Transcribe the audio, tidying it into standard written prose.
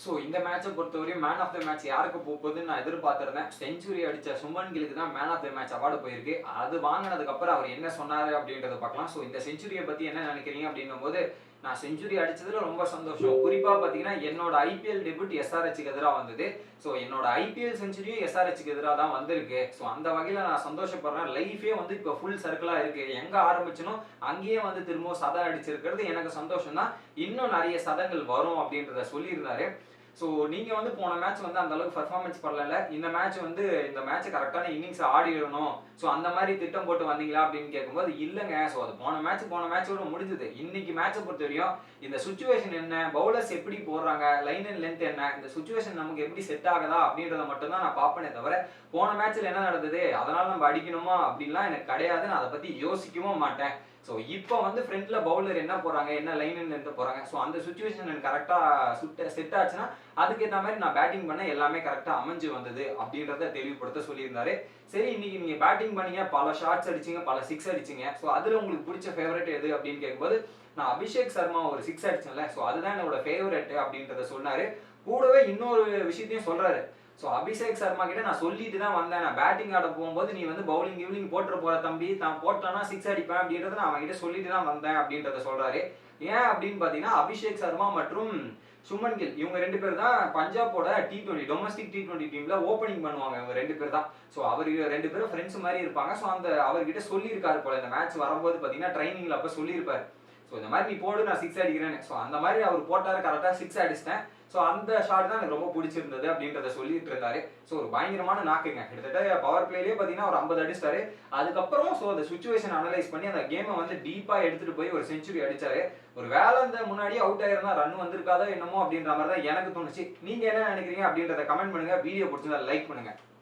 So இந்த மேட்சை பொறுத்தவரையும் மேன் ஆஃப் த மேட்ச் யாருக்கு போகுதுன்னு நான் எதிர்பார்த்திருந்தேன். செஞ்சுரி அடிச்ச சுமன் கிலுக்கு தான் man of the match award போயிருக்கு. அது வாங்கினதுக்கு அப்புறம் அவர் என்ன சொன்னாரு அப்படின்றத பார்க்கலாம். ஸோ இந்த செஞ்சுரியை பத்தி என்ன நினைக்கிறீங்க அப்படின்னும் போது, நான் செஞ்சுரி அடிச்சதுல ரொம்ப சந்தோஷம். குறிப்பா பாத்தீங்கன்னா என்னோட ஐபிஎல் டெபியூட் எஸ்ஆர்ஹெச்சுக்கு எதிராக வந்தது. ஸோ என்னோட ஐபிஎல் செஞ்சுரியும் எஸ்ஆர்ஹெச்சுக்கு எதிராக தான் வந்திருக்கு. ஸோ அந்த வகையில நான் சந்தோஷப்படுறேன். லைஃபே வந்து இப்போ ஃபுல் சர்க்கிளா இருக்கு. எங்க ஆரம்பிச்சனோ அங்கேயே வந்து திரும்பவும் சதம் அடிச்சிருக்கிறது எனக்கு சந்தோஷம் தான். இன்னும் நிறைய சதங்கள் வரும் அப்படின்றத சொல்லியிருந்தாரு. ஸோ நீங்க வந்து போன மேட்ச் வந்து அந்த அளவுக்கு பர்ஃபார்மன்ஸ் பண்ணல. இந்த மேட்ச் கரெக்டான இன்னிங்ஸ் ஆடிடணும். ஸோ அந்த மாதிரி திட்டம் போட்டு வந்தீங்களா அப்படின்னு கேட்கும்போது இல்லைங்க. ஸோ அது போன மேட்சோட முடிஞ்சது. இன்னைக்கு மேட்சை பொறுத்த வரையும் இந்த சுச்சுவேஷன் என்ன, பவுலர்ஸ் எப்படி போடுறாங்க, லைன் அண்ட் லென்த் என்ன, இந்த சுச்சுவேஷன் நமக்கு எப்படி செட் ஆகுதா அப்படின்றத மட்டும் தான் நான் பார்ப்பனே தவிர போன மேட்ச்ல என்ன நடந்தது அதனால நம்ம அடிக்கணுமா அப்படின்லாம் எனக்கு கிடையாது. நான் அதை பத்தி யோசிக்கவும் மாட்டேன். ஸோ இப்போ வந்து ஃப்ரண்ட்ல பவுலர் என்ன போறாங்க, என்ன லைன் லென்த் போறாங்க, ஸோ அந்த சுச்சுவேஷன் எனக்கு கரெக்டா செட் ஆச்சுன்னா அதுக்கேற்ற மாதிரி நான் பேட்டிங் பண்ண எல்லாமே கரெக்டா அமைஞ்சு வந்தது அப்படின்றத தெளிவுபடுத்த சொல்லியிருந்தாரு. சரி, இன்னைக்கு நீங்க பேட்டிங் பண்ணீங்க, பல ஷாட்ஸ் அடிச்சீங்க, பல சிக்ஸ் அடிச்சீங்க. ஸோ அதுல உங்களுக்கு பிடிச்ச ஃபேவரட் எது அப்படின்னு கேட்கும்போது நான் அபிஷேக் சர்மா ஒரு சிக்ஸ் அடிச்சேன்ல, ஸோ அதுதான் என்னோட ஃபேவரட் அப்படின்றத சொன்னாரு. கூடவே இன்னொரு விஷயத்தையும் சொல்றாரு. ஸோ அபிஷேக் சர்மா கிட்ட நான் சொல்லிட்டு தான் வந்தேன். நான் பேட்டிங் ஆட போகும்போது நீ வந்து பவுலிங் போட்டுற போற தம்பி, தான் போட்டானா சிக்ஸ் அடிப்பேன் அப்படின்றத நான் அவன்கிட்ட சொல்லிட்டு தான் வந்தேன் அப்படின்றத சொல்றாரு. ஏன் அப்படின்னு பாத்தீங்கன்னா அபிஷேக் சர்மா மற்றும் சுமன் கில் இவங்க ரெண்டு பேர் தான் பஞ்சாபோட T20 டொமஸ்டிக் T20 டீம்ல ஓப்பனிங் பண்ணுவாங்க. இவங்க ரெண்டு பேர் தான். ஸோ அவர் ரெண்டு பேரும் ஃப்ரெண்ட்ஸ் மாதிரி இருப்பாங்க. ஸோ அந்த அவர்கிட்ட சொல்லியிருக்காரு போல இந்த மேட்ச் வரும்போது பாத்தீங்கன்னா ட்ரைனிங்ல அப்ப சொல்லியிருப்பாரு. ஸோ இந்த மாதிரி நீ போடு, நான் சிக்ஸ் அடிக்கிறேன்னு. ஸோ அந்த மாதிரி அவர் போட்டாரு, கரெக்டாக சிக்ஸ் அடிச்சிட்டேன். ஸோ அந்த ஷாட் தான் எனக்கு ரொம்ப பிடிச்சிருந்தது அப்படின்றத சொல்லிட்டு இருந்தாரு. ஸோ ஒரு பயங்கரமான நாக்குங்க. கிட்டத்தட்ட பவர் பிளேலேயே பார்த்தீங்கன்னா ஒரு 50 அடிச்சிட்டாரு. அதுக்கப்புறம் ஸோ அந்த சுச்சுவேஷன் அனலைஸ் பண்ணி அந்த கேமை வந்து டீப்பா எடுத்துட்டு போய் ஒரு செஞ்சுரி அடிச்சாரு. ஒரு வேலை இந்த முன்னாடியே அவுட் ஆயிருந்தா ரன் வந்திருக்காதோ என்னமோ அப்படின்ற மாதிரி தான் எனக்கு தோணுச்சு. நீங்க என்ன நினைக்கிறீங்க அப்படின்றத கமெண்ட் பண்ணுங்க. வீடியோ பிடிச்சிருந்தா லைக் பண்ணுங்க.